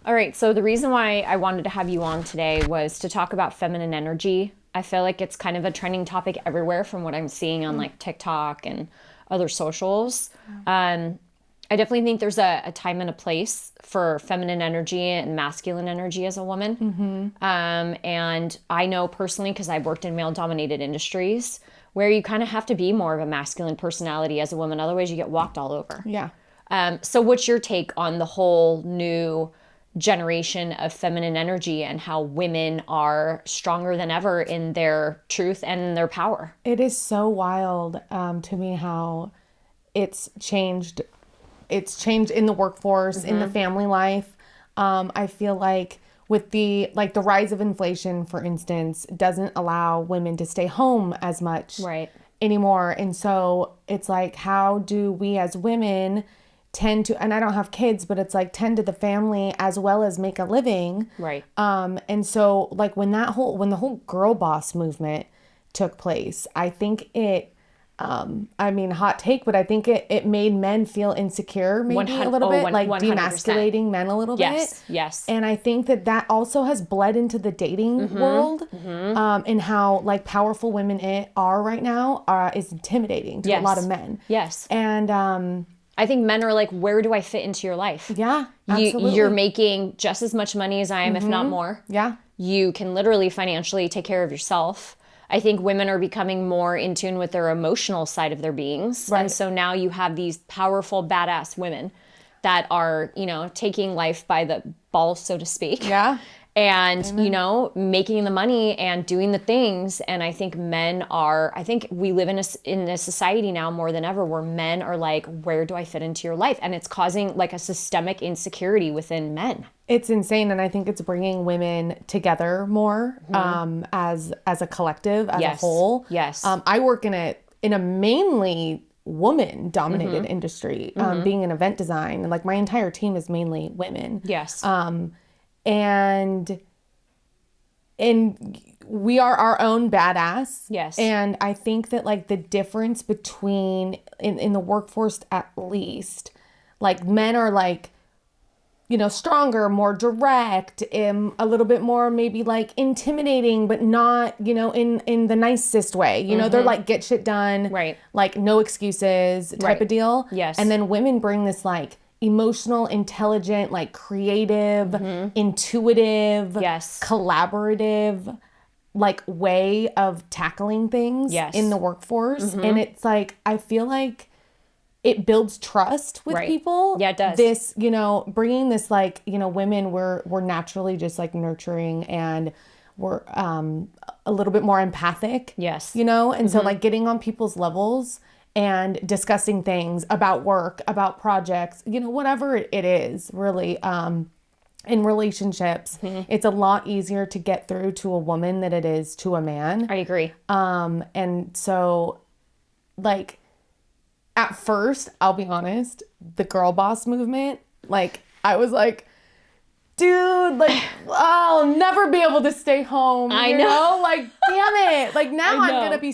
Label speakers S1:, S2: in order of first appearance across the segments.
S1: All right. So the reason why I wanted to have you on today was to talk about feminine energy. I feel like it's kind of a trending topic everywhere from what I'm seeing on like TikTok and other socials. I definitely think there's a time and a place for feminine energy and masculine energy as a woman. And I know personally, because I've worked in male dominated industries, where you kind of have to be more of a masculine personality as a woman. Otherwise, you get walked all over.
S2: Yeah.
S1: So what's your take on the whole new generation of feminine energy and how women are stronger than ever in their truth and their power?
S2: It is so wild to me how it's changed. It's changed in the workforce, in the family life. I feel like with the rise of inflation, for instance, doesn't allow women to stay home as much anymore. And so it's like, how do we as women tend to, and I don't have kids, but it's like tend to the family as well as make a living.
S1: Right.
S2: And so like when the whole girl boss movement took place, I think it, I mean, hot take, but I think it made men feel insecure maybe a little bit, like
S1: 100%.
S2: demasculating men a little bit.
S1: Yes.
S2: And I think that also has bled into the dating world, and how like powerful women are right now is intimidating to a lot of men.
S1: Yes.
S2: And
S1: I think men are like, where do I fit into your life?
S2: yeah, absolutely.
S1: You're making just as much money as I am, if not more.
S2: Yeah.
S1: You can literally financially take care of yourself. I think women are becoming more in tune with their emotional side of their beings.
S2: Right.
S1: And so now you have these powerful, badass women that are, taking life by the balls, so to speak.
S2: Yeah.
S1: And, making the money and doing the things. And I think I think we live in a society now more than ever where men are like, where do I fit into your life? And it's causing like a systemic insecurity within men.
S2: It's insane. And I think it's bringing women together more, as a collective, as a whole.
S1: Yes.
S2: I work in a mainly woman dominated industry, being in event design, and like my entire team is mainly women.
S1: Yes.
S2: And we are our own badass.
S1: Yes.
S2: And I think that like the difference between in the workforce, at least, like men are like, stronger, more direct, a little bit more maybe like intimidating, but not, in the nicest way. They're like get shit done.
S1: Right.
S2: Like no excuses type of deal.
S1: Yes.
S2: And then women bring this like emotional, intelligent, like creative, intuitive, collaborative, like way of tackling things in the workforce. And it's like, I feel like it builds trust with people.
S1: Yeah, it does.
S2: This, bringing this like, women, we're naturally just like nurturing, and we're a little bit more empathic.
S1: Yes.
S2: And so like getting on people's levels and discussing things about work, about projects, whatever it is, really, in relationships, it's a lot easier to get through to a woman than it is to a man.
S1: I agree.
S2: And so, like, at first, I'll be honest, the girl boss movement, like, I was like, dude, like, I'll never be able to stay home.
S1: I know.
S2: Like, damn it. Like, now I'm going to be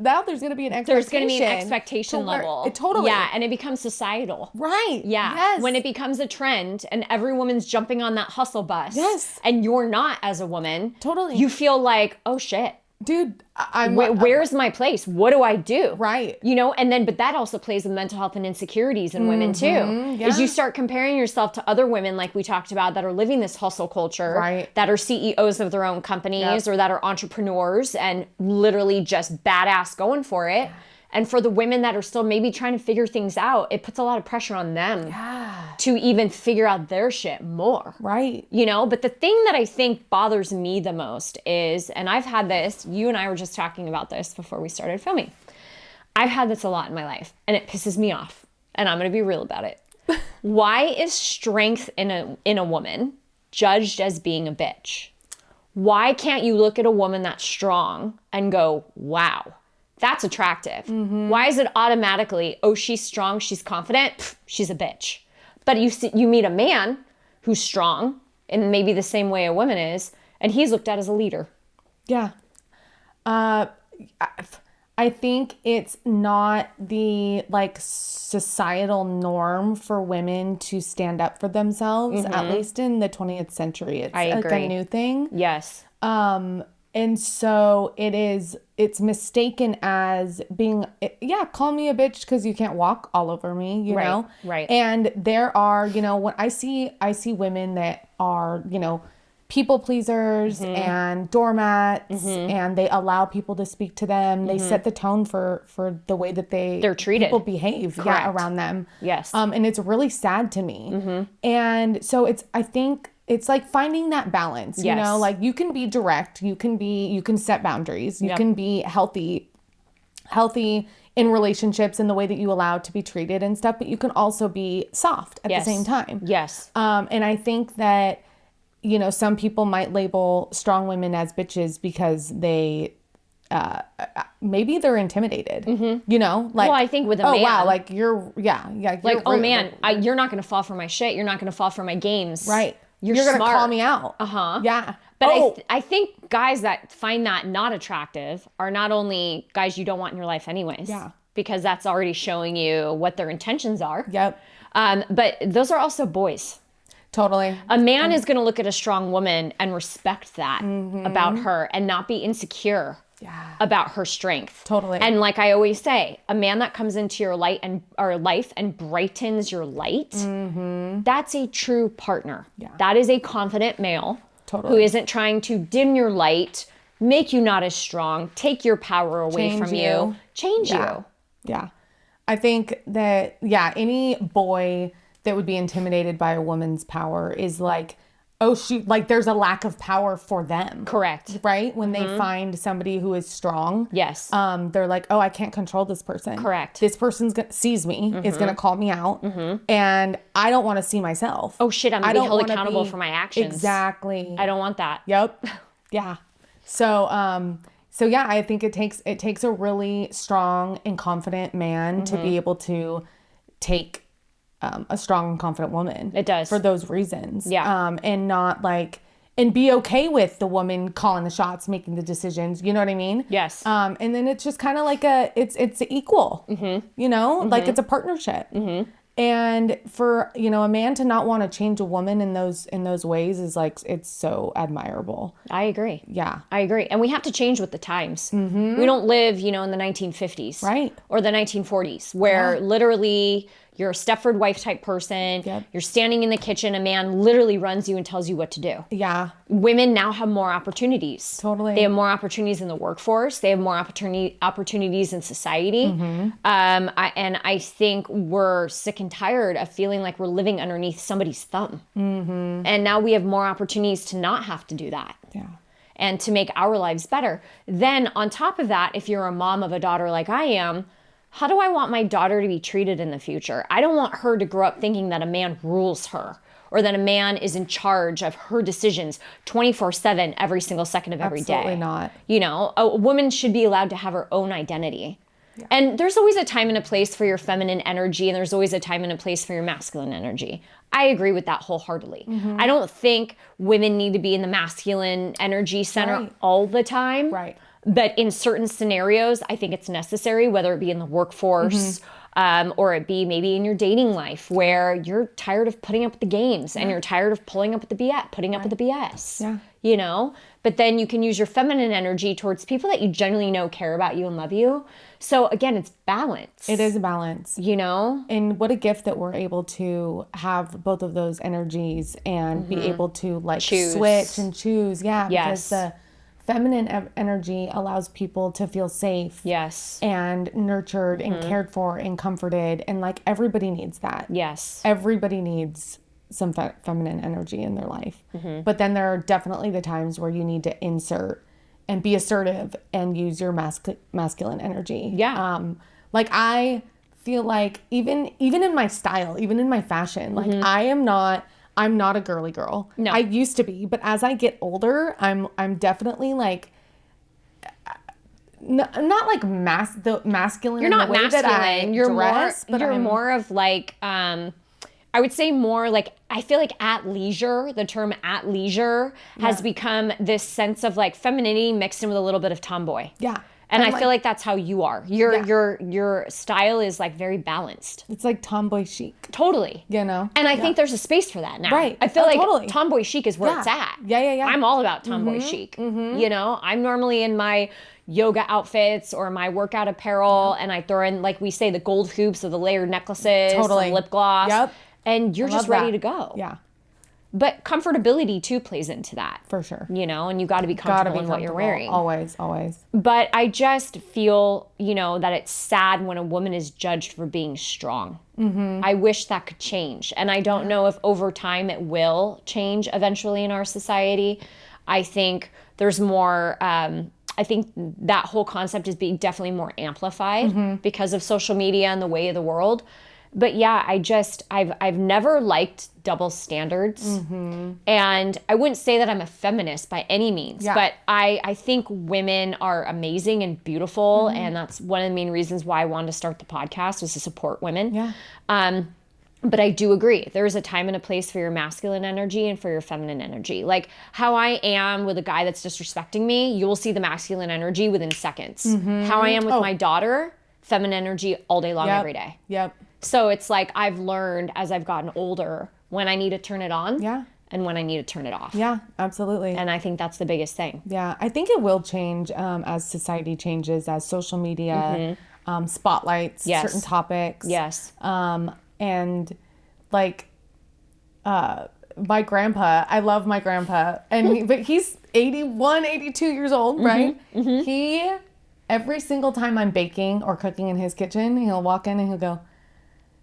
S2: now there's going to be an expectation.
S1: There's going to be an expectation level.
S2: Totally.
S1: Yeah, and it becomes societal.
S2: Right.
S1: Yeah.
S2: Yes.
S1: When it becomes a trend and every woman's jumping on that hustle bus.
S2: Yes.
S1: And you're not as a woman.
S2: Totally.
S1: You feel like, oh shit.
S2: Dude,
S1: where's my place? What do I do?
S2: Right.
S1: But that also plays with mental health and insecurities in women too.
S2: Yeah.
S1: Is you start comparing yourself to other women like we talked about that are living this hustle culture, that are CEOs of their own companies or that are entrepreneurs and literally just badass going for it. And for the women that are still maybe trying to figure things out, it puts a lot of pressure on them to even figure out their shit more.
S2: Right.
S1: But the thing that I think bothers me the most is, and I've had this, you and I were just talking about this before we started filming. I've had this a lot in my life and it pisses me off. And I'm going to be real about it. Why is strength in a woman judged as being a bitch? Why can't you look at a woman that's strong and go, wow, that's attractive? Why is it automatically, oh, she's strong, she's confident, pff, she's a bitch? But you meet a man who's strong in maybe the same way a woman is, and he's looked at as a leader.
S2: Yeah. I think it's not the like societal norm for women to stand up for themselves, at least in the 20th century. It's
S1: I
S2: like
S1: agree.
S2: a new thing.
S1: Yes.
S2: And so it's mistaken as being, yeah, call me a bitch because you can't walk all over me, you
S1: Right,
S2: know?
S1: right.
S2: And there are, when I see women that are, people pleasers and doormats, and they allow people to speak to them. They set the tone for the way that
S1: They're treated.
S2: people behave
S1: Correct.
S2: around them.
S1: Yes.
S2: And it's really sad to me. And so I think it's like finding that balance, you
S1: Yes.
S2: know, like you can be direct, you can set boundaries, you
S1: Yep.
S2: can be healthy in relationships and the way that you allow to be treated and stuff, but you can also be soft at
S1: Yes.
S2: the same time.
S1: Yes.
S2: And I think that, some people might label strong women as bitches because they, maybe they're intimidated, like,
S1: Well, I think with a
S2: oh,
S1: man,
S2: wow, like you're
S1: like, oh man, you're not going to fall for my shit. You're not going to fall for my games.
S2: right.
S1: You're
S2: going to
S1: smart.
S2: call me out.
S1: Uh-huh.
S2: Yeah.
S1: But I think guys that find that not attractive are not only guys you don't want in your life anyways.
S2: Yeah.
S1: Because that's already showing you what their intentions are.
S2: Yep.
S1: But those are also boys.
S2: Totally.
S1: A man is going to look at a strong woman and respect that about her and not be insecure about her strength.
S2: Totally.
S1: And like I always say, a man that comes into your life and brightens your light, that's a true partner.
S2: Yeah.
S1: That is a confident male
S2: Totally.
S1: who isn't trying to dim your light, make you not as strong, take your power away
S2: Change
S1: from
S2: you.
S1: change
S2: Yeah.
S1: you.
S2: Yeah. I think that, any boy that would be intimidated by a woman's power is like, oh, shoot, like there's a lack of power for them.
S1: Correct.
S2: Right? When they find somebody who is strong.
S1: Yes.
S2: They're like, oh, I can't control this person.
S1: Correct.
S2: This person sees me, is going to call me out, and I don't want to see myself.
S1: Oh shit, I'm going to be
S2: don't
S1: held
S2: wanna
S1: accountable
S2: be-
S1: for my actions.
S2: Exactly.
S1: I don't want that.
S2: Yep. Yeah. So yeah, I think it takes a really strong and confident man to be able to take a strong and confident woman.
S1: It does.
S2: For those reasons.
S1: Yeah.
S2: And not like, and be okay with the woman calling the shots, making the decisions. You know what I mean?
S1: Yes.
S2: And then it's just kind of like it's equal, like it's a partnership. And for, a man to not want to change a woman in those ways is like, it's so admirable.
S1: I agree.
S2: Yeah.
S1: I agree. And we have to change with the times. We don't live, in the 1950s.
S2: Right.
S1: Or the 1940s, where literally you're a Stepford wife type person.
S2: Yep.
S1: You're standing in the kitchen. A man literally runs you and tells you what to do.
S2: Yeah.
S1: Women now have more opportunities.
S2: Totally.
S1: They have more opportunities in the workforce. They have more opportunities in society. I think we're sick and tired of feeling like we're living underneath somebody's thumb. And now we have more opportunities to not have to do that.
S2: Yeah.
S1: And to make our lives better. Then on top of that, if you're a mom of a daughter like I am, how do I want my daughter to be treated in the future? I don't want her to grow up thinking that a man rules her or that a man is in charge of her decisions 24/7 every single second of every day.
S2: Absolutely not.
S1: A woman should be allowed to have her own identity. Yeah. And there's always a time and a place for your feminine energy, and there's always a time and a place for your masculine energy. I agree with that wholeheartedly. I don't think women need to be in the masculine energy center all the time.
S2: Right.
S1: But in certain scenarios, I think it's necessary, whether it be in the workforce or it be maybe in your dating life where you're tired of putting up with the games and you're tired of putting up with the BS.
S2: Yeah.
S1: But then you can use your feminine energy towards people that you genuinely know care about you and love you. So again, it's balance.
S2: It is a balance. And what a gift that we're able to have both of those energies and be able to like
S1: Choose.
S2: switch and choose. Yeah.
S1: Yes.
S2: Because the feminine energy allows people to feel safe.
S1: Yes.
S2: And nurtured and cared for and comforted. And like everybody needs that.
S1: Yes.
S2: Everybody needs some feminine energy in their life. But then there are definitely the times where you need to insert and be assertive and use your masculine energy.
S1: Yeah.
S2: Like I feel like even in my style, even in my fashion, like I'm not a girly girl.
S1: No.
S2: I used to be, but as I get older, I'm definitely like not like masculine.
S1: You're not
S2: in the way that I
S1: masculine. You're
S2: dress,
S1: more.
S2: but
S1: You're
S2: I'm
S1: more of like. I would say more like, I feel like at leisure, the term at leisure has become this sense of like femininity mixed in with a little bit of tomboy.
S2: Yeah.
S1: And I
S2: like-
S1: feel like that's how you are. Your style is like very balanced.
S2: It's like tomboy chic,
S1: Totally.
S2: you know?
S1: And I think there's a space for that now.
S2: Right.
S1: I feel
S2: Oh,
S1: like
S2: totally.
S1: tomboy chic is where
S2: Yeah.
S1: it's at.
S2: Yeah.
S1: I'm all about tomboy chic. You know, I'm normally in my yoga outfits or my workout apparel, and I throw in, like we say, the gold hoops or the layered necklaces,
S2: Totally.
S1: some lip gloss.
S2: Yep.
S1: And you're
S2: I
S1: just
S2: love
S1: ready
S2: that.
S1: to go.
S2: Yeah,
S1: But comfortability too plays into that.
S2: for sure.
S1: You know, and you got to be
S2: Gotta
S1: comfortable
S2: be
S1: in what you're
S2: comfortable.
S1: wearing.
S2: Always.
S1: But I just feel, you know, that it's sad when a woman is judged for being strong. I wish that could change. And I don't know if over time it will change eventually in our society. I think there's more, I think that whole concept is being definitely more amplified because of social media and the way of the world. But yeah, I've never liked double standards. And I wouldn't say that I'm a feminist by any means,
S2: Yeah.
S1: but I think women are amazing and beautiful. And that's one of the main reasons why I wanted to start the podcast, was to support women.
S2: Yeah.
S1: But I do agree. There's a time and a place for your masculine energy and for your feminine energy. Like how I am with a guy that's disrespecting me, you will see the masculine energy within seconds. How I am with my daughter, feminine energy all day long, every day.
S2: Yep.
S1: So it's like I've learned as I've gotten older when I need to turn it on
S2: Yeah.
S1: and when I need to turn it off.
S2: Yeah, absolutely.
S1: And I think that's the biggest thing.
S2: Yeah, I think it will change as society changes, as social media spotlights
S1: Yes.
S2: certain topics.
S1: Yes.
S2: And like my grandpa, I love my grandpa, and but he's 81, 82 years old, right? He, every single time I'm baking or cooking in his kitchen, he'll walk in and he'll go,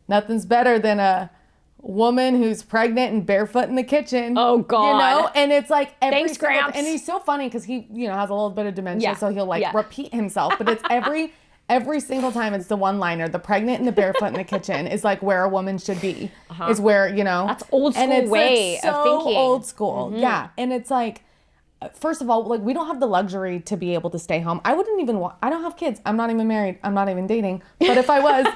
S2: "Nothing's better than a woman who's pregnant and barefoot in the kitchen."
S1: Oh, God.
S2: You know, and it's like every
S1: Thanks,
S2: single-
S1: Gramps.
S2: and he's so funny because he, you know, has a little bit of dementia,
S1: Yeah.
S2: so he'll like
S1: Yeah.
S2: repeat himself, but it's every single time it's the one-liner. The pregnant and the barefoot in the kitchen is like where a woman should be. Is where, you know.
S1: That's old
S2: and
S1: school
S2: it's
S1: way
S2: like
S1: of
S2: so
S1: thinking.
S2: old school. Yeah. And it's like, first of all, like we don't have the luxury to be able to stay home. I wouldn't even want, I don't have kids. I'm not even married. I'm not even dating. But if I was,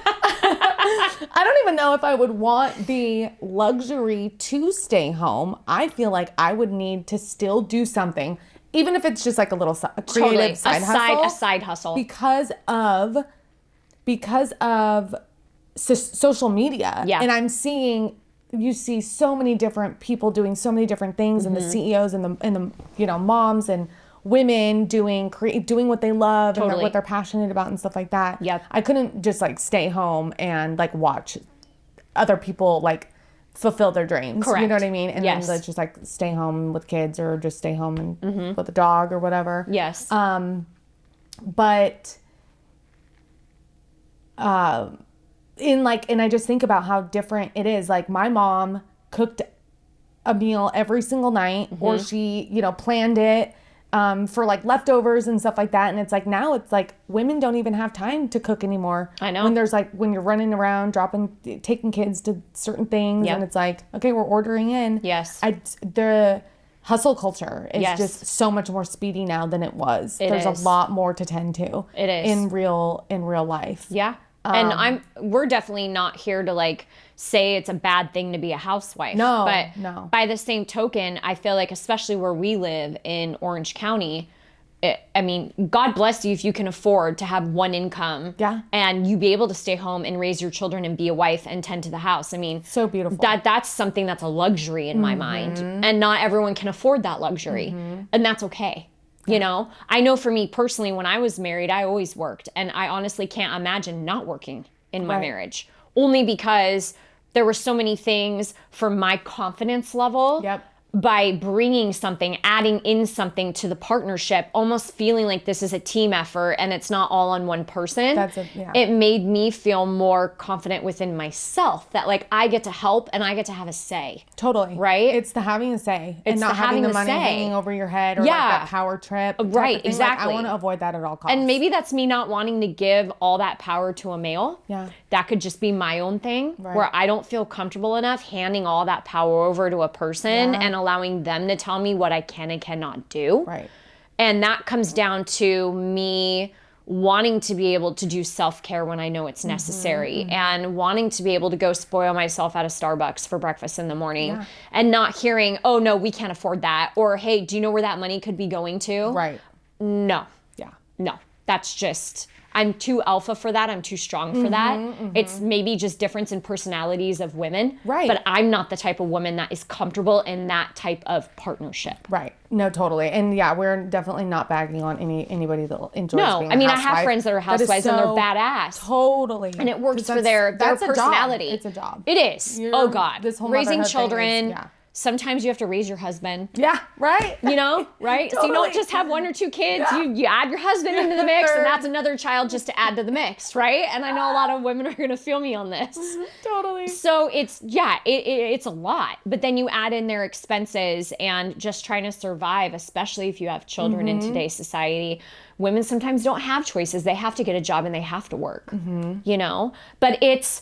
S2: I don't even know if I would want the luxury to stay home. I feel like I would need to still do something, even if it's just like a little a creative
S1: Totally.
S2: side hustle.
S1: A side hustle.
S2: Because of social media.
S1: Yeah.
S2: And I'm seeing, you see so many different people doing so many different things, and the CEOs and the you know, moms and women doing what they love and
S1: Totally.
S2: what they're passionate about and stuff like that.
S1: Yep.
S2: I couldn't just like stay home and like watch other people like fulfill their dreams. You
S1: Correct.
S2: know what I mean? And
S1: Yes.
S2: then just like stay home with kids or just stay home and with a dog or whatever.
S1: Yes.
S2: But and I just think about how different it is. Like my mom cooked a meal every single night, or she, you know, planned it for like leftovers and stuff like that. And it's like now it's like women don't even have time to cook anymore.
S1: I know.
S2: When there's like, when you're running around taking kids to certain things,
S1: Yep.
S2: and it's like, okay, we're ordering in.
S1: Yes.
S2: The hustle culture is
S1: Yes.
S2: just so much more speedy now than it was.
S1: It
S2: There's
S1: is.
S2: a lot more to tend to.
S1: It is.
S2: in real life.
S1: Yeah. And we're definitely not here to like say it's a bad thing to be a housewife.
S2: No,
S1: But
S2: no.
S1: by the same token, I feel like, especially where we live in Orange County, I mean, God bless you if you can afford to have one income.
S2: Yeah.
S1: And you be able to stay home and raise your children and be a wife and tend to the house. I mean,
S2: So beautiful.
S1: that's something that's a luxury in my mind. And not everyone can afford that luxury. And that's okay. You know, I know for me personally, when I was married, I always worked. And I honestly can't imagine not working in my
S2: Right.
S1: marriage. Only because there were so many things for my confidence level.
S2: Yep.
S1: By bringing something, adding in something to the partnership, almost feeling like this is a team effort and it's not all on one person.
S2: Yeah.
S1: It made me feel more confident within myself that like I get to help and I get to have a say.
S2: Totally.
S1: Right?
S2: It's the having a say.
S1: It's
S2: and not
S1: the
S2: having
S1: having
S2: the
S1: the
S2: money
S1: say.
S2: hanging over your head, or
S1: Yeah.
S2: like that power trip. type of
S1: Right,
S2: thing. Like,
S1: exactly.
S2: I want to avoid that at all costs.
S1: And maybe that's me not wanting to give all that power to a male.
S2: Yeah.
S1: That could just be my own thing
S2: Right.
S1: where I don't feel comfortable enough handing all that power over to a person
S2: Yeah.
S1: and allowing them to tell me what I can and cannot do.
S2: Right.
S1: And that comes down to me wanting to be able to do self-care when I know it's necessary, and wanting to be able to go spoil myself at a Starbucks for breakfast in the morning, and not hearing, oh no, we can't afford that, or hey, do you know where that money could be going to?
S2: Right.
S1: No.
S2: Yeah.
S1: No. That's just, I'm too alpha for that. I'm too strong for that. It's maybe just difference in personalities of women.
S2: Right.
S1: But I'm not the type of woman that is comfortable in that type of partnership.
S2: Right. No, totally. And yeah, we're definitely not bagging on anybody that enjoys
S1: No,
S2: being
S1: I mean,
S2: a
S1: I have
S2: housewife.
S1: friends that are
S2: That is
S1: housewives and they're
S2: so-
S1: badass.
S2: Totally.
S1: And it works
S2: 'Cause
S1: for their
S2: that's a job.
S1: personality.
S2: It's a job.
S1: It is.
S2: You're-
S1: Oh God.
S2: this whole
S1: Raising
S2: motherhood thing
S1: children.
S2: is- yeah.
S1: Sometimes you have to raise your husband.
S2: Yeah, right?
S1: You know, right? So you
S2: Totally.
S1: don't just have 1 or 2 kids.
S2: Yeah.
S1: You add your husband into the mix, and
S2: Third.
S1: that's another child just to add to the mix, right? And I know a lot of women are going to feel me on this.
S2: Totally.
S1: So it's it's a lot. But then you add in their expenses and just trying to survive, especially if you have children in today's society. Women sometimes don't have choices. They have to get a job and they have to work. You know, but it's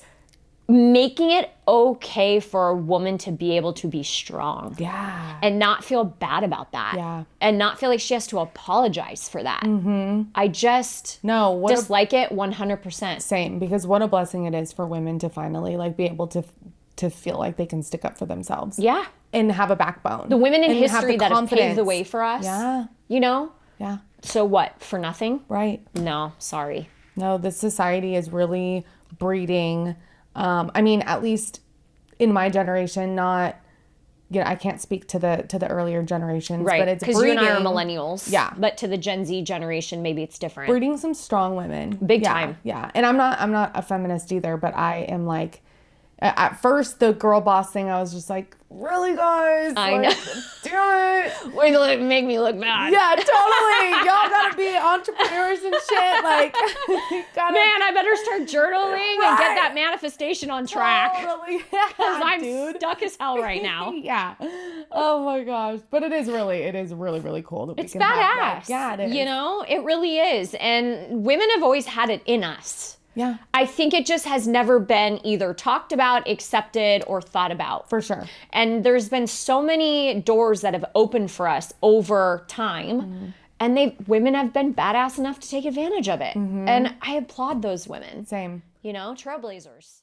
S1: making it okay for a woman to be able to be strong.
S2: Yeah.
S1: And not feel bad about that.
S2: Yeah.
S1: And not feel like she has to apologize for that. I just
S2: No, what a
S1: dislike it 100%.
S2: same, because what a blessing it is for women to finally like be able to feel like they can stick up for themselves.
S1: Yeah.
S2: And have a backbone.
S1: The women in
S2: And have
S1: history
S2: the
S1: that have paved the
S2: confidence.
S1: way for us.
S2: Yeah.
S1: You know?
S2: Yeah.
S1: So what? For nothing?
S2: Right.
S1: No, sorry.
S2: No, this society is really breeding. I mean, at least in my generation, not, I can't speak to the earlier generations,
S1: Right.
S2: but it's
S1: Because you and I are
S2: breeding-
S1: millennials.
S2: Yeah.
S1: But to the Gen Z generation, maybe it's different.
S2: breeding some strong women.
S1: Big
S2: Yeah,
S1: time.
S2: Yeah. And I'm not a feminist either, but I am like, at first the girl boss thing, I was just like, really, guys?
S1: I
S2: Like,
S1: know.
S2: damn it.
S1: Wait till it make me look bad.
S2: Yeah, totally. Y'all gotta be entrepreneurs and shit. Like, gotta,
S1: Man, I better start journaling and get that manifestation on track.
S2: Totally.
S1: Because I'm
S2: dude.
S1: stuck as hell right now.
S2: Yeah. Oh my gosh. But it is really cool that we
S1: It's
S2: can have
S1: badass.
S2: that. Yeah, it is.
S1: You know, it really is. And women have always had it in us.
S2: Yeah,
S1: I think it just has never been either talked about, accepted, or thought about.
S2: for sure.
S1: And there's been so many doors that have opened for us over time. And women have been badass enough to take advantage of it. And I applaud those women.
S2: Same.
S1: You know, trailblazers.